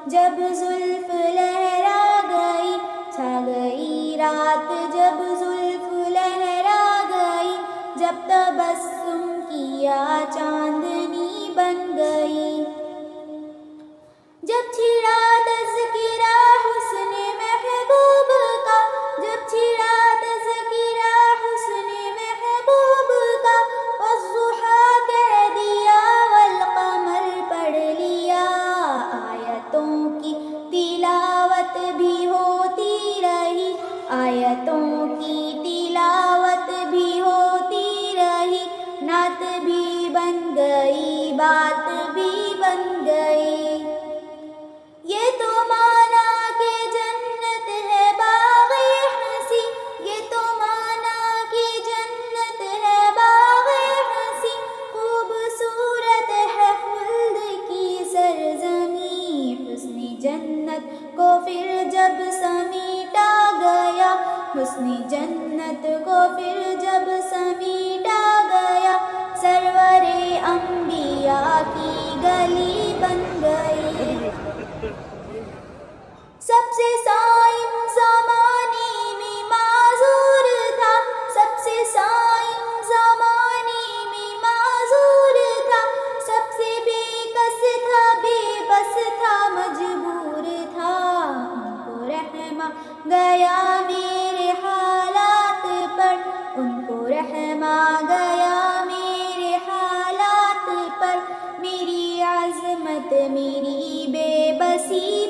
جب زلف لہرا گئی، چھا گئی رات جب زلف لہرا گئی، جب تبسم کیا چاندنی بن گئی، جب چھڑا تذکرہ حسن محبوب کا، جب چھڑا تذکرہ حسن محبوب کا، والضحیٰ کہہ دیا والقمر پڑھ لیا، آیتوں کی تلاوت بھی ہوتی رہی، آیتوں کی تلاوت بھی ہوتی رہی، نعت بھی بن گئی، بات بھی بن گئی، یہ تو مانا کہ جنت ہے باغ ہنسی، یہ تو مانا کہ جنت ہے باغ ہنسی، خوبصورت ہے خلد کی سرزمین، حسن جنت کو پھر جب سمیٹا گیا، حسن جنت کو پھر جب سمیٹا گیا، سرور انبیاء کی گلی بن گئی، سب سے صائم زمانے میں معذور تھا، سب سے صائم زمانے میں معذور تھا، سب سے بے کس تھا، بے بس تھا، مجبور تھا، ان کو رحم آ گیا میرے حالات پر، ان کو رحم آ گیا میرے حالات پر، میری عظمت میری بے بسی